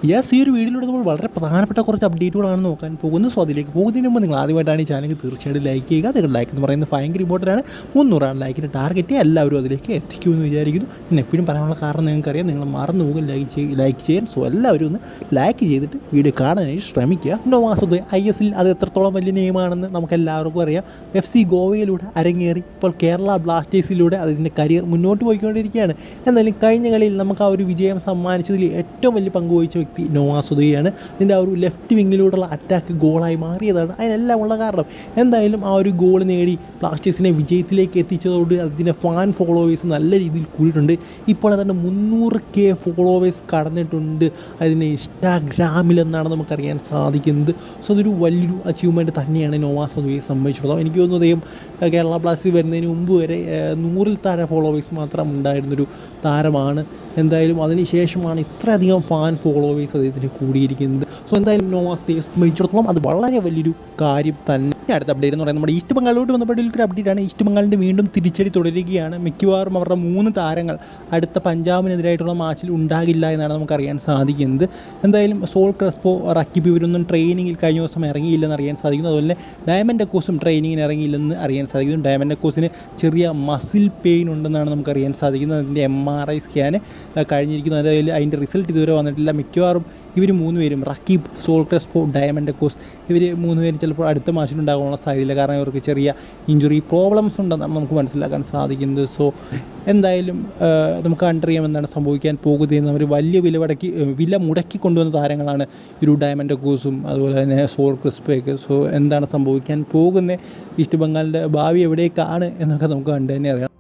Yes, ഈ ഒരു വീഡിയോയിലൂടെ നമ്മൾ വളരെ പ്രധാനപ്പെട്ട കുറച്ച് അപ്ഡേറ്റുകളാണ് നോക്കാൻ പോകുന്നത്. സോ അതിലേക്ക് പോകുന്നതിന് മുമ്പ് നിങ്ങൾ ആദ്യമായിട്ടാണ് ഈ ചാനൽ തീർച്ചയായിട്ടും ലൈക്ക് ചെയ്യുക. നിങ്ങളുടെ ലൈക്ക് എന്ന് പറയുന്നത് ഭയങ്കര ഇമ്പോർട്ടൻ്റ് ആണ്. 300 ലൈക്കിൻ്റെ ടാർഗറ്റ് എല്ലാവരും അതിലേക്ക് എത്തിക്കുമെന്ന് വിചാരിക്കുന്നു. ഞാൻ എപ്പോഴും പറയാനുള്ള കാരണം നിങ്ങൾക്കറിയാം, നിങ്ങൾ മറന്നു പോകും ലൈക്ക് ചെയ്യാൻ. സോ എല്ലാവരും ഒന്ന് ലൈക്ക് ചെയ്തിട്ട് വീഡിയോ കാണാനായിട്ട് ശ്രമിക്കുക. നോവാസുദ് ISL അത് എത്രത്തോളം വലിയ നെയിമാണെന്ന് നമുക്ക് എല്ലാവർക്കും അറിയാം. FC ഗോവയിലൂടെ അരങ്ങേറി ഇപ്പോൾ കേരള ബ്ലാസ്റ്റേഴ്സിലൂടെ അതിൻ്റെ കരിയർ മുന്നോട്ട് പോയിക്കൊണ്ടിരിക്കുകയാണ്. എന്നാലും കഴിഞ്ഞ കളിയിൽ നമുക്ക് ആ ഒരു വിജയം സമ്മാനിച്ചതിൽ ഏറ്റവും വലിയ പങ്കുവഹിച്ച വ്യക്തി നോവാസുദയാണ്. ഇതിൻ്റെ ആ ഒരു ലെഫ്റ്റ് വിങ്ങിലൂടെയുള്ള അറ്റാക്ക് ഗോളായി മാറിയതാണ് അതിനെല്ലാം ഉള്ള കാരണം. എന്തായാലും ആ ഒരു ഗോൾ നേടി ബ്ലാസ്റ്റേഴ്സിനെ വിജയത്തിലേക്ക് എത്തിച്ചതോട് അതിൻ്റെ ഫാൻ ഫോളോവേഴ്സ് നല്ല രീതിയിൽ കൂടിയിട്ടുണ്ട്. ഇപ്പോൾ അതിൻ്റെ 300K ഫോളോവേഴ്സ് കടന്നിട്ടുണ്ട് അതിൻ്റെ ഇൻസ്റ്റാഗ്രാമിലെന്നാണ് നമുക്കറിയാൻ സാധിക്കുന്നത്. സോ അതൊരു വലിയൊരു അച്ചീവ്മെൻറ്റ് തന്നെയാണ് നോവാസുദയെ സംബന്ധിച്ചിടത്തോളം. എനിക്ക് തോന്നുന്നു അദ്ദേഹം കേരള ബ്ലാസ്റ്റേഴ്സ് വരുന്നതിന് മുമ്പ് വരെ 100-ൽ താഴെ ഫോളോവേഴ്സ് മാത്രം ഉണ്ടായിരുന്നൊരു താരമാണ്. എന്തായാലും അതിന് ശേഷമാണ് ഇത്രയധികം ഫാൻ ഫോളോവേഴ്സ് അദ്ദേഹത്തിന് കൂടിയിരിക്കുന്നത്. സോ എന്തായാലും നോവാസുദയെ സംബന്ധിച്ചിടത്തോളം അത് വളരെ വലിയൊരു കാര്യം തന്നെ. അടുത്ത അപ്ഡേറ്റ് എന്ന് പറയുന്നത് നമ്മുടെ ഈസ്റ്റ് ബംഗാളിലോട്ട് ബന്ധപ്പെട്ട ഒരു അപ്ഡേറ്റാണ്. ഈസ്റ്റ് ബംഗാളിൻ്റെ വീണ്ടും തിരിച്ചടി തുടരുകയാണ്. മിക്കവാറും അവരുടെ 3 താരങ്ങൾ അടുത്ത പഞ്ചാബിനെതിരായിട്ടുള്ള മാച്ചിൽ ഉണ്ടാകില്ല എന്നാണ് നമുക്കറിയാൻ സാധിക്കുന്നത്. എന്തായാലും സോൾ ക്രെസ്പോ, റക്കിബ് ഇവരൊന്നും ട്രെയിനിങ്ങിൽ കഴിഞ്ഞ ദിവസം ഇറങ്ങിയില്ലെന്ന് അറിയാൻ സാധിക്കുന്നു. അതുപോലെ തന്നെ ഡയമണ്ട് ഡക്കോസും ട്രെയിനിങ്ങിന് ഇറങ്ങിയില്ലെന്ന് അറിയാൻ സാധിക്കുന്നു. ഡയമണ്ട് ഡക്കോസിന് ചെറിയ മസിൽ പെയിൻ ഉണ്ടെന്നാണ് നമുക്കറിയാൻ സാധിക്കുന്നത്. അതിൻ്റെ MRI സ്കാന് കഴിഞ്ഞിരിക്കുന്നു. അതായത് അതിൻ്റെ റിസൾട്ട് ഇതുവരെ വന്നിട്ടില്ല. മിക്കവാറും ഇവർ 3 പേരും റക്കീബ്, സോൾ ക്രെസ്പോ, ഡയമണ്ട് ഡക്കോസ് ഇവർ 3 പേരും ചിലപ്പോൾ അടുത്ത മാച്ചിൽ ഉണ്ടാകാനുള്ള സാധ്യതയില്ല. കാരണം ഇവർക്ക് ചെറിയ ഇഞ്ചുറി പ്രോബ്ലംസ് ഉണ്ടെന്നാണ് നമുക്ക് മനസ്സിലാക്കാൻ സാധിക്കുന്നത്. സോ എന്തായാലും നമുക്ക് കണ്ടറിയാം എന്താണ് സംഭവിക്കാൻ പോകുന്നതെന്ന്. അവർ വലിയ വില മുടക്കി കൊണ്ടുവന്ന താരങ്ങളാണ് ഒരു ഡയമണ്ട് ഡക്കോസും അതുപോലെ തന്നെ സോൾ ക്രെസ്പോയൊക്കെ. സോ എന്താണ് സംഭവിക്കാൻ പോകുന്നത്, ഈസ്റ്റ് ബംഗാളിൻ്റെ ഭാവി എവിടേക്കാണ് എന്നൊക്കെ നമുക്ക് കണ്ടു തന്നെ അറിയാം.